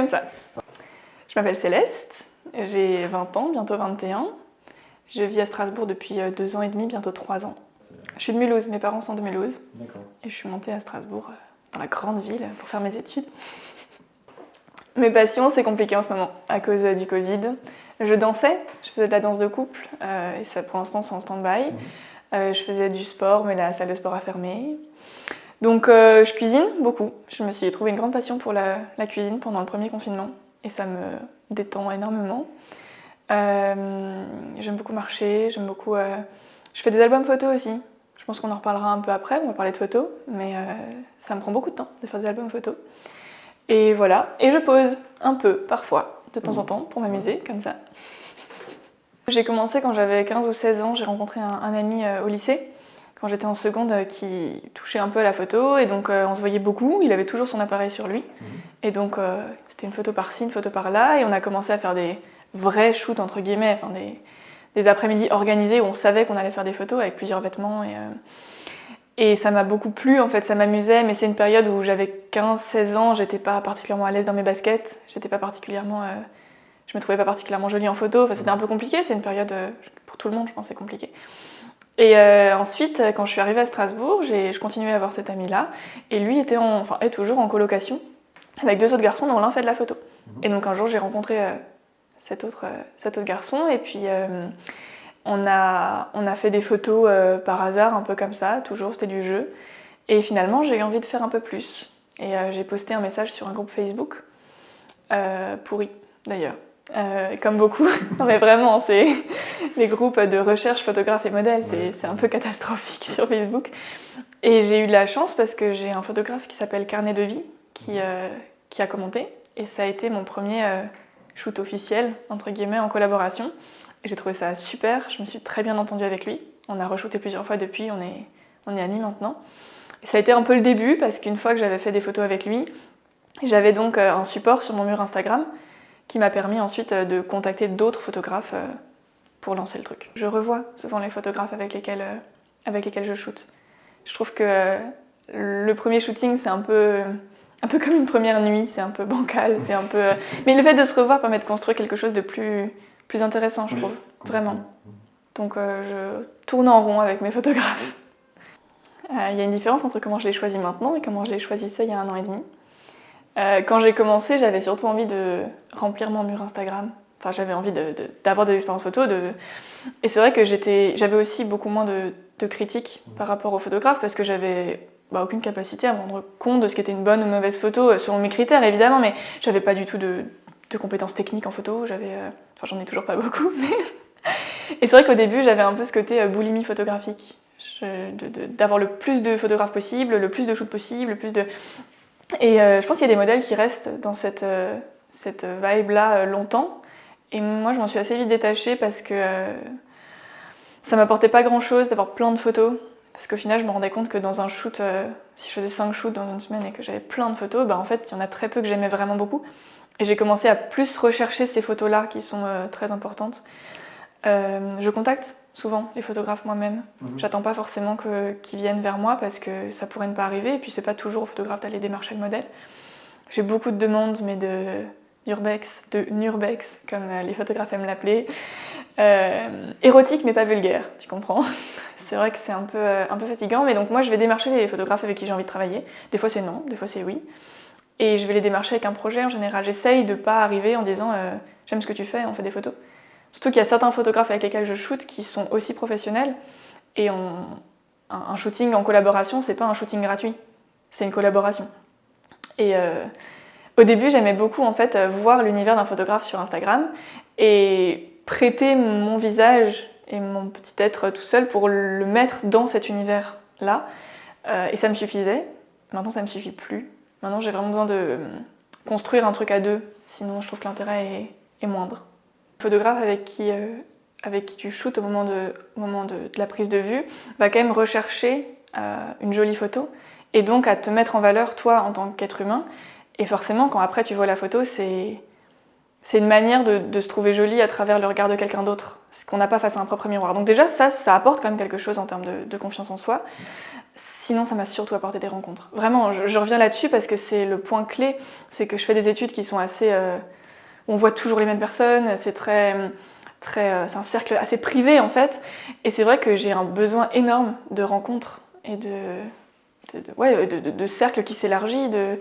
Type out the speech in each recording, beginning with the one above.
comme ça. Je m'appelle Céleste, j'ai 20 ans, bientôt 21. Je vis à Strasbourg depuis 2 ans et demi, bientôt 3 ans. Je suis de Mulhouse, mes parents sont de Mulhouse. D'accord. Et je suis montée à Strasbourg, dans la grande ville, pour faire mes études. Mes passions, c'est compliqué en ce moment, à cause du Covid. Je dansais, je faisais de la danse de couple, et ça pour l'instant c'est en stand-by. Je faisais du sport, mais la salle de sport a fermé. Donc je cuisine beaucoup. Je me suis trouvé une grande passion pour la cuisine pendant le premier confinement, et ça me détend énormément. J'aime beaucoup marcher, j'aime beaucoup... Je fais des albums photos aussi. Je pense qu'on en reparlera un peu après, on va parler de photos, mais ça me prend beaucoup de temps de faire des albums photos. Et voilà, et je pose un peu, parfois, de temps en temps, pour m'amuser, comme ça. J'ai commencé quand j'avais 15 ou 16 ans, j'ai rencontré un ami au lycée, quand j'étais en seconde, qui touchait un peu à la photo, et donc on se voyait beaucoup, il avait toujours son appareil sur lui, et donc c'était une photo par-ci, une photo par-là, et on a commencé à faire des vrais shoots, entre guillemets, enfin des après-midi organisés où on savait qu'on allait faire des photos avec plusieurs vêtements, et ça m'a beaucoup plu, en fait, ça m'amusait, mais c'est une période où j'avais 15-16 ans, j'étais pas particulièrement à l'aise dans mes baskets, j'étais pas particulièrement... je me trouvais pas particulièrement jolie en photo, enfin, c'était un peu compliqué, c'est une période, pour tout le monde, je pense, c'est compliqué. Et ensuite, quand je suis arrivée à Strasbourg, je continuais à avoir cet ami-là, et lui est toujours en colocation, avec 2 autres garçons dont l'un fait de la photo. Et donc un jour, j'ai rencontré cet autre garçon, et puis... On a fait des photos par hasard, un peu comme ça, toujours, c'était du jeu. Et finalement, j'ai eu envie de faire un peu plus. Et j'ai posté un message sur un groupe Facebook, pourri d'ailleurs, comme beaucoup. Non mais vraiment, c'est les groupes de recherche photographes et modèles, c'est un peu catastrophique sur Facebook. Et j'ai eu de la chance parce que j'ai un photographe qui s'appelle Carnet de Vie, qui a commenté. Et ça a été mon premier shoot officiel, entre guillemets, en collaboration. Et j'ai trouvé ça super, je me suis très bien entendue avec lui. On a re-shooté plusieurs fois depuis, on est amis maintenant. Et ça a été un peu le début parce qu'une fois que j'avais fait des photos avec lui, j'avais donc un support sur mon mur Instagram qui m'a permis ensuite de contacter d'autres photographes pour lancer le truc. Je revois souvent les photographes avec lesquels je shoote. Je trouve que le premier shooting c'est un peu comme une première nuit, c'est un peu bancal, c'est un peu... Mais le fait de se revoir permet de construire quelque chose de plus intéressant, je trouve, vraiment. Donc je tourne en rond avec mes photographes. Il y a une différence entre comment je les choisis maintenant et comment je les choisissais il y a 1 an et demi. Quand j'ai commencé, j'avais surtout envie de remplir mon mur Instagram. Enfin, j'avais envie d'avoir des expériences photos. Et c'est vrai que j'avais aussi beaucoup moins de critiques par rapport aux photographes parce que j'avais aucune capacité à me rendre compte de ce qu'était une bonne ou une mauvaise photo, selon mes critères évidemment, mais j'avais pas du tout de compétences techniques en photo. Enfin, j'en ai toujours pas beaucoup, mais... Et c'est vrai qu'au début, j'avais un peu ce côté boulimie photographique. D'avoir le plus de photographes possible, le plus de shoots possible, Et je pense qu'il y a des modèles qui restent dans cette vibe-là longtemps. Et moi, je m'en suis assez vite détachée parce que ça m'apportait pas grand-chose d'avoir plein de photos. Parce qu'au final, je me rendais compte que dans un shoot, si je faisais 5 shoots dans une semaine et que j'avais plein de photos, en fait, il y en a très peu que j'aimais vraiment beaucoup. Et j'ai commencé à plus rechercher ces photos-là qui sont très importantes. Je contacte souvent les photographes moi-même. J'attends pas forcément qu'ils viennent vers moi parce que ça pourrait ne pas arriver. Et puis c'est pas toujours au photographe d'aller démarcher le modèle. J'ai beaucoup de demandes, mais de nurbex, comme les photographes aiment l'appeler. Érotique mais pas vulgaire, tu comprends. C'est vrai que c'est un peu fatigant, mais donc moi je vais démarcher les photographes avec qui j'ai envie de travailler. Des fois c'est non, des fois c'est oui. Et je vais les démarcher avec un projet en général. J'essaye de pas arriver en disant j'aime ce que tu fais, on fait des photos. Surtout qu'il y a certains photographes avec lesquels je shoot qui sont aussi professionnels. Et un shooting en collaboration, c'est pas un shooting gratuit, c'est une collaboration. Et au début, j'aimais beaucoup en fait voir l'univers d'un photographe sur Instagram et prêter mon visage et mon petit être tout seul pour le mettre dans cet univers-là. Et ça me suffisait. Maintenant, ça me suffit plus. Maintenant, j'ai vraiment besoin de construire un truc à 2, sinon je trouve que l'intérêt est moindre. Le photographe avec qui tu shootes au moment de la prise de vue va quand même rechercher une jolie photo et donc à te mettre en valeur toi en tant qu'être humain. Et forcément, quand après tu vois la photo, c'est une manière de se trouver jolie à travers le regard de quelqu'un d'autre, ce qu'on n'a pas face à un propre miroir. Donc déjà, ça apporte quand même quelque chose en termes de confiance en soi. Sinon, ça m'a surtout apporté des rencontres. Vraiment, je reviens là-dessus parce que c'est le point clé, c'est que je fais des études qui sont assez... on voit toujours les mêmes personnes, c'est un cercle assez privé en fait, et c'est vrai que j'ai un besoin énorme de rencontres et de cercles qui s'élargit, de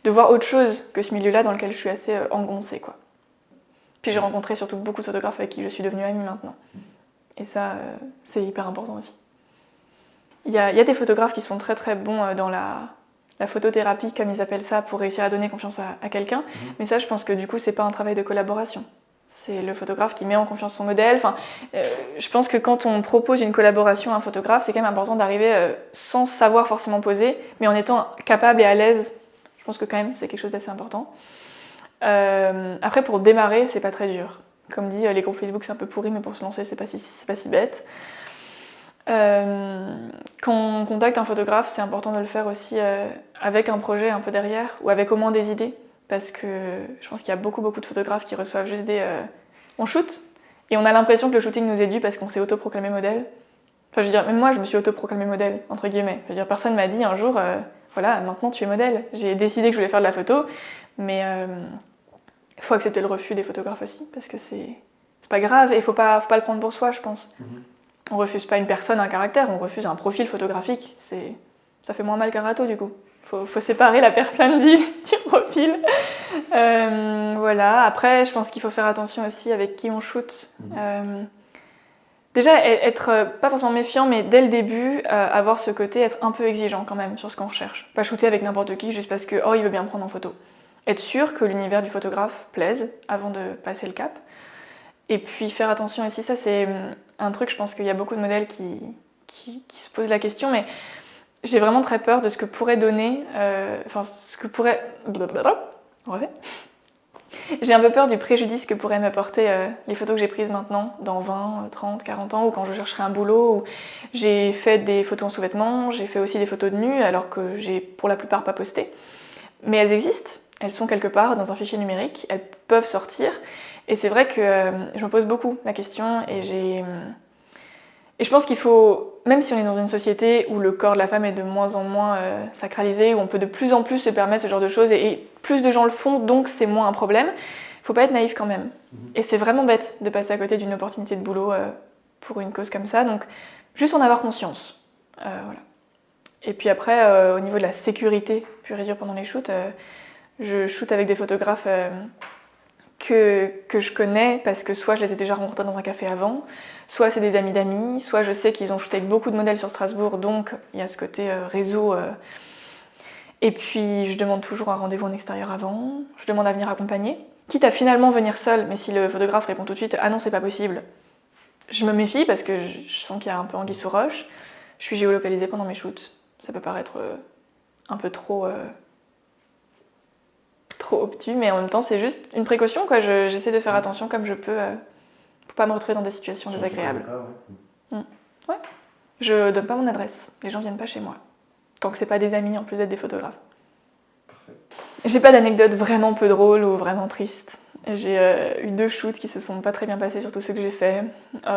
voir autre chose que ce milieu-là dans lequel je suis assez engoncée, quoi. Puis j'ai rencontré surtout beaucoup de photographes avec qui je suis devenue amie maintenant. Et ça, c'est hyper important aussi. Il y a des photographes qui sont très très bons dans la photothérapie, comme ils appellent ça, pour réussir à donner confiance à quelqu'un. Mais ça, je pense que du coup, c'est pas un travail de collaboration. C'est le photographe qui met en confiance son modèle. Enfin, je pense que quand on propose une collaboration à un photographe, c'est quand même important d'arriver sans savoir forcément poser, mais en étant capable et à l'aise. Je pense que quand même, c'est quelque chose d'assez important. Après, pour démarrer, c'est pas très dur. Comme dit, les groupes Facebook, c'est un peu pourri, mais pour se lancer, c'est pas si bête. Quand on contacte un photographe, c'est important de le faire aussi avec un projet un peu derrière, ou avec au moins des idées. Parce que je pense qu'il y a beaucoup de photographes qui reçoivent juste on shoot, et on a l'impression que le shooting nous est dû parce qu'on s'est autoproclamé modèle. Enfin, je veux dire, même moi, je me suis autoproclamé modèle, entre guillemets. Je veux dire, personne m'a dit un jour, voilà, maintenant tu es modèle. J'ai décidé que je voulais faire de la photo, mais il faut accepter le refus des photographes aussi, parce que c'est pas grave, et faut pas le prendre pour soi, je pense. On refuse pas une personne, un caractère, on refuse un profil photographique. Ça fait moins mal qu'un râteau, du coup. Faut séparer la personne du profil. Voilà. Après, je pense qu'il faut faire attention aussi avec qui on shoot. Déjà, être pas forcément méfiant, mais dès le début, avoir ce côté, être un peu exigeant quand même sur ce qu'on recherche. Pas shooter avec n'importe qui juste parce que il veut bien me prendre en photo. Être sûr que l'univers du photographe plaise avant de passer le cap. Et puis faire attention ici, ça c'est un truc, je pense qu'il y a beaucoup de modèles qui se posent la question, mais j'ai vraiment très peur de ce que pourrait donner, ce que pourrait... On refait. J'ai un peu peur du préjudice que pourraient m'apporter les photos que j'ai prises maintenant, dans 20, 30, 40 ans, ou quand je chercherai un boulot, où j'ai fait des photos en sous-vêtements, j'ai fait aussi des photos de nu, alors que j'ai pour la plupart pas posté. Mais elles existent, elles sont quelque part dans un fichier numérique, elles peuvent sortir, et c'est vrai que je me pose beaucoup la question, et je pense qu'il faut, même si on est dans une société où le corps de la femme est de moins en moins sacralisé, où on peut de plus en plus se permettre ce genre de choses, et plus de gens le font, donc c'est moins un problème, faut pas être naïf quand même. Et c'est vraiment bête de passer à côté d'une opportunité de boulot pour une cause comme ça, donc juste en avoir conscience. Voilà. Et puis après, au niveau de la sécurité pure et dure pendant les shoots, je shoot avec des photographes que je connais parce que soit je les ai déjà rencontrés dans un café avant, soit c'est des amis d'amis, soit je sais qu'ils ont shooté avec beaucoup de modèles sur Strasbourg, donc il y a ce côté réseau. Et puis je demande toujours un rendez-vous en extérieur avant, je demande à venir accompagner, quitte à finalement venir seule, mais si le photographe répond tout de suite « Ah non, c'est pas possible », je me méfie parce que je sens qu'il y a un peu anguille sous roche. Je suis géolocalisée pendant mes shoots, ça peut paraître un peu trop obtus, mais en même temps c'est juste une précaution, quoi. J'essaie de faire attention comme je peux pour pas me retrouver dans des situations désagréables. Ouais. Je donne pas mon adresse, les gens viennent pas chez moi. Tant que c'est pas des amis en plus d'être des photographes. Parfait. J'ai pas d'anecdotes vraiment peu drôles ou vraiment tristes. J'ai eu 2 shoots qui se sont pas très bien passés, surtout ceux que j'ai faits,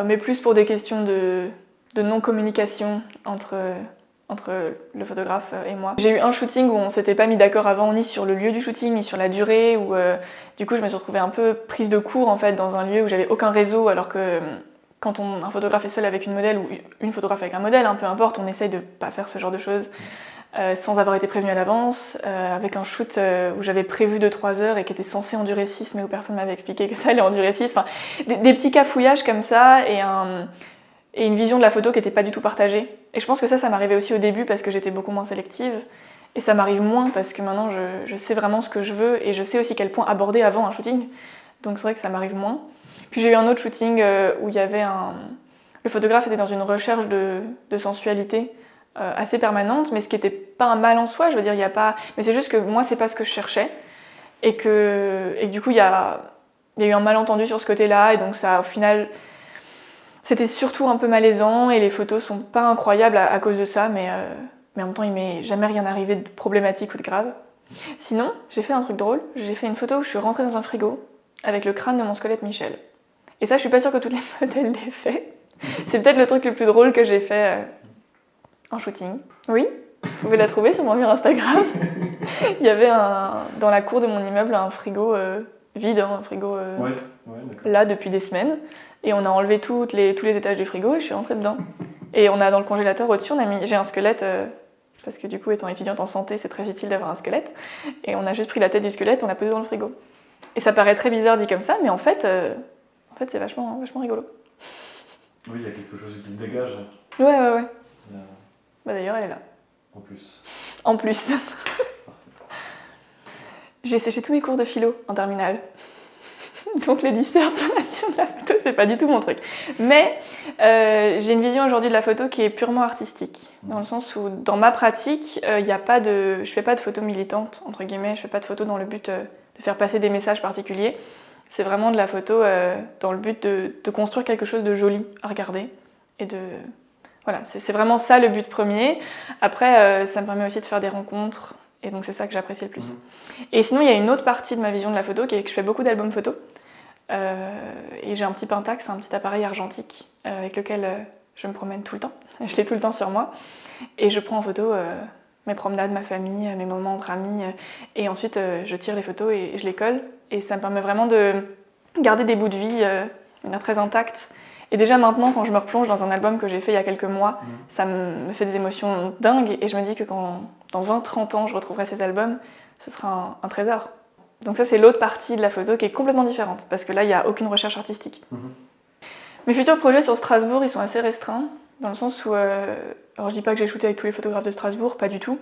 mais plus pour des questions de non-communication entre le photographe et moi. J'ai eu un shooting où on s'était pas mis d'accord avant, ni sur le lieu du shooting, ni sur la durée, où du coup je me suis retrouvée un peu prise de court en fait dans un lieu où j'avais aucun réseau, alors que quand un photographe est seul avec une modèle ou une photographe avec un modèle, peu importe, on essaye de pas faire ce genre de choses sans avoir été prévenu à l'avance, avec un shoot où j'avais prévu 2-3 heures et qui était censé en durer 6, mais où personne m'avait expliqué que ça allait en durer 6. Enfin, des petits cafouillages comme ça et une vision de la photo qui n'était pas du tout partagée. Et je pense que ça m'arrivait aussi au début parce que j'étais beaucoup moins sélective. Et ça m'arrive moins parce que maintenant je sais vraiment ce que je veux et je sais aussi quel point aborder avant un shooting. Donc c'est vrai que ça m'arrive moins. Puis j'ai eu un autre shooting où il y avait le photographe était dans une recherche de sensualité assez permanente, mais ce qui n'était pas un mal en soi, je veux dire, il y a pas... Mais c'est juste que moi, c'est pas ce que je cherchais. Et que du coup, il y a eu un malentendu sur ce côté-là, et donc ça, au final... C'était surtout un peu malaisant et les photos sont pas incroyables à cause de ça, mais en même temps il m'est jamais rien arrivé de problématique ou de grave. Sinon, j'ai fait un truc drôle, j'ai fait une photo où je suis rentrée dans un frigo avec le crâne de mon squelette Michel. Et ça, je suis pas sûre que tous les modèles l'aient fait. C'est peut-être le truc le plus drôle que j'ai fait en shooting. Oui, Vous pouvez la trouver sur mon mur Instagram. Il y avait dans la cour de mon immeuble un frigo vide, un frigo Ouais, d'accord. là depuis des semaines. Et on a enlevé tous les étages du frigo et je suis rentrée dedans. Et on a dans le congélateur au-dessus, j'ai un squelette, parce que du coup, étant étudiante en santé, c'est très utile d'avoir un squelette. Et on a juste pris la tête du squelette, on l'a posé dans le frigo. Et ça paraît très bizarre dit comme ça, mais en fait c'est vachement rigolo. Oui, il y a quelque chose qui se dégage. Ouais. Il y a- Bah d'ailleurs, elle est là. En plus. En plus. J'ai séché tous mes cours de philo en terminale. Donc les dissertes sur la vision de la photo, c'est pas du tout mon truc. Mais j'ai une vision aujourd'hui de la photo qui est purement artistique. Dans le sens où, dans ma pratique, je fais pas de photos militantes, entre guillemets. Je fais pas de photos dans le but de faire passer des messages particuliers. C'est vraiment de la photo dans le but de construire quelque chose de joli à regarder. Et voilà, c'est vraiment ça le but premier. Après, ça me permet aussi de faire des rencontres. Et donc c'est ça que j'apprécie le plus. Et sinon, il y a une autre partie de ma vision de la photo qui est que je fais beaucoup d'albums photos. Et j'ai un petit Pentax, un petit appareil argentique avec lequel je me promène tout le temps. Je l'ai tout le temps sur moi. Et je prends en photo mes promenades, ma famille, mes moments entre amis. Et ensuite, je tire les photos et je les colle. Et ça me permet vraiment de garder des bouts de vie très intacts. Et déjà maintenant, quand je me replonge dans un album que j'ai fait il y a quelques mois, ça me fait des émotions dingues. Et je me dis que quand dans 20-30 ans, je retrouverai ces albums, ce sera un trésor. Donc ça, c'est l'autre partie de la photo qui est complètement différente, parce que là, il n'y a aucune recherche artistique. Mes futurs projets sur Strasbourg, ils sont assez restreints, dans le sens où... alors je dis pas que j'ai shooté avec tous les photographes de Strasbourg, pas du tout.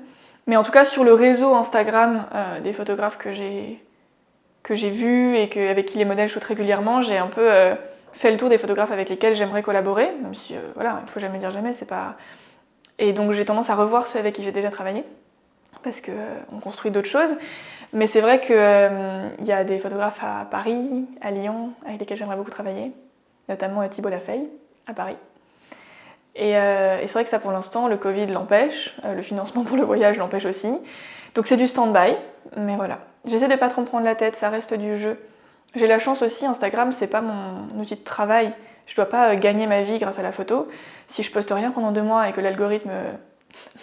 Mais en tout cas, sur le réseau Instagram des photographes que j'ai vus et avec qui les modèles shootent régulièrement, j'ai un peu fait le tour des photographes avec lesquels j'aimerais collaborer, même si, voilà, il faut jamais dire jamais, c'est pas... Et donc j'ai tendance à revoir ceux avec qui j'ai déjà travaillé, parce qu'on construit d'autres choses. Mais c'est vrai qu'il y a des photographes à Paris, à Lyon, avec lesquels j'aimerais beaucoup travailler, notamment Thibault Lafeille, à Paris. Et c'est vrai que ça, pour l'instant, le Covid l'empêche, le financement pour le voyage l'empêche aussi. Donc c'est du stand-by, mais voilà. J'essaie de pas trop me prendre la tête, ça reste du jeu. J'ai la chance aussi, Instagram, c'est pas mon outil de travail. Je dois pas gagner ma vie grâce à la photo. Si je poste rien pendant 2 mois et que l'algorithme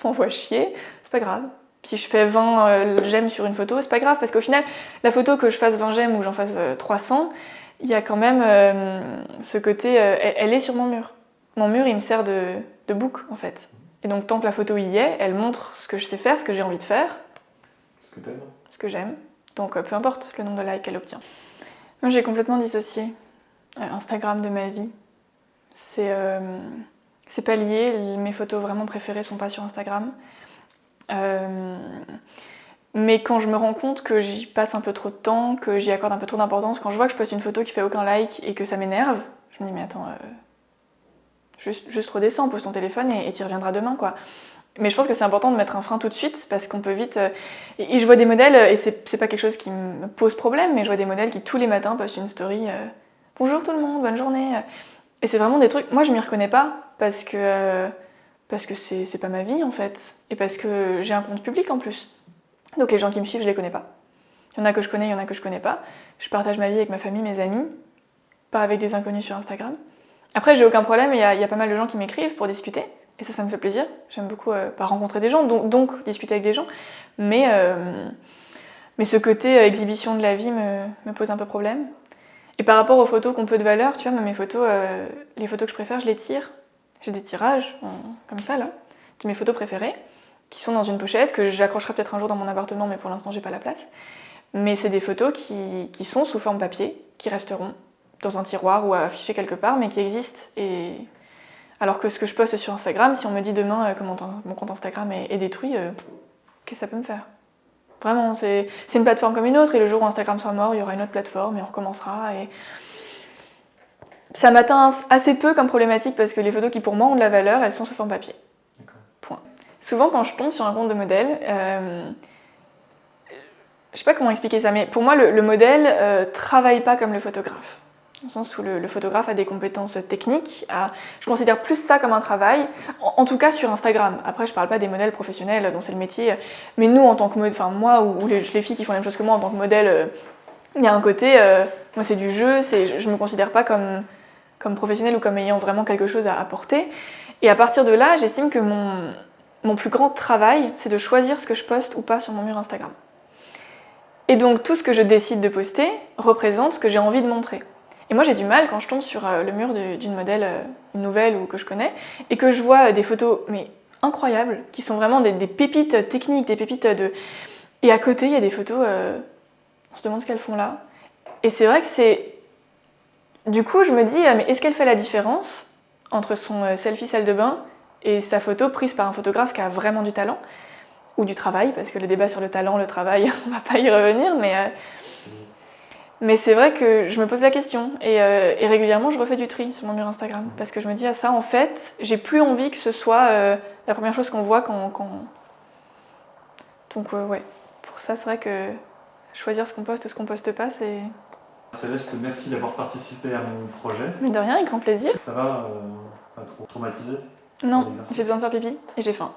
m'envoie chier, c'est pas grave. Si je fais 20 j'aime sur une photo, c'est pas grave, parce qu'au final, la photo, que je fasse 20 j'aime ou que j'en fasse 300, il y a quand même ce côté, elle est sur mon mur. Mon mur, il me sert de book, en fait. Et donc, tant que la photo y est, elle montre ce que je sais faire, ce que j'ai envie de faire. Ce que t'aimes. Ce que j'aime. Donc, peu importe le nombre de likes qu'elle obtient. Moi, j'ai complètement dissocié Instagram de ma vie. C'est pas lié, mes photos vraiment préférées sont pas sur Instagram. Mais quand je me rends compte que j'y passe un peu trop de temps, que j'y accorde un peu trop d'importance, quand je vois que je poste une photo qui fait aucun like et que ça m'énerve, je me dis mais attends, juste redescends, pose ton téléphone et t'y reviendras demain, quoi. Mais je pense que c'est important de mettre un frein tout de suite, parce qu'on peut vite... Et je vois des modèles, et c'est pas quelque chose qui me pose problème, mais je vois des modèles qui tous les matins postent une story « Bonjour tout le monde, bonne journée ». Et c'est vraiment des trucs... Moi, je m'y reconnais pas, parce que c'est pas ma vie, en fait. Et parce que j'ai un compte public, en plus. Donc les gens qui me suivent, je les connais pas. Il y en a que je connais, il y en a que je connais pas. Je partage ma vie avec ma famille, mes amis, pas avec des inconnus sur Instagram. Après, j'ai aucun problème, il y a pas mal de gens qui m'écrivent pour discuter. Et ça me fait plaisir. J'aime beaucoup pas rencontrer des gens, donc discuter avec des gens. Mais ce côté exhibition de la vie me pose un peu problème. Et par rapport aux photos qui ont peu de valeur, tu vois, mes photos, les photos que je préfère, je les tire. J'ai des tirages, comme ça, là, de mes photos préférées, qui sont dans une pochette, que j'accrocherai peut-être un jour dans mon appartement, mais pour l'instant, j'ai pas la place. Mais c'est des photos qui sont sous forme papier, qui resteront dans un tiroir ou affichées quelque part, mais qui existent. Et... Alors que ce que je poste sur Instagram, si on me dit demain que mon compte Instagram est détruit, qu'est-ce que ça peut me faire? Vraiment, c'est une plateforme comme une autre, et le jour où Instagram sera mort, il y aura une autre plateforme et on recommencera. Et... Ça m'atteint assez peu comme problématique, parce que les photos qui pour moi ont de la valeur, elles sont sous forme papier. Point. Souvent, quand je tombe sur un compte de modèle, je sais pas comment expliquer ça, mais pour moi, le modèle travaille pas comme le photographe. Dans le sens où le photographe a des compétences techniques. Je considère plus ça comme un travail, en tout cas sur Instagram. Après, je parle pas des modèles professionnels dont c'est le métier, mais nous, en tant que modèle, enfin moi ou les filles qui font la même chose que moi en tant que modèle, il y a un côté, moi c'est du jeu, je me considère pas comme professionnelle ou comme ayant vraiment quelque chose à apporter. Et à partir de là, j'estime que mon plus grand travail, c'est de choisir ce que je poste ou pas sur mon mur Instagram. Et donc tout ce que je décide de poster représente ce que j'ai envie de montrer. Et moi j'ai du mal quand je tombe sur le mur d'une modèle nouvelle ou que je connais et que je vois des photos mais incroyables, qui sont vraiment des pépites techniques, des pépites de... Et à côté il y a des photos, on se demande ce qu'elles font là. Et c'est vrai que c'est... Du coup je me dis, mais est-ce qu'elle fait la différence entre son selfie salle de bain et sa photo prise par un photographe qui a vraiment du talent ou du travail, parce que le débat sur le talent, le travail, on va pas y revenir, mais c'est vrai que je me pose la question et régulièrement je refais du tri sur mon mur Instagram parce que je me dis ça en fait, j'ai plus envie que ce soit la première chose qu'on voit quand... Donc ouais, pour ça c'est vrai que choisir ce qu'on poste ou ce qu'on poste pas, c'est... Céleste, merci d'avoir participé à mon projet. Mais de rien, avec grand plaisir. Ça va, pas trop traumatisé? Non, j'ai besoin de faire pipi et j'ai faim.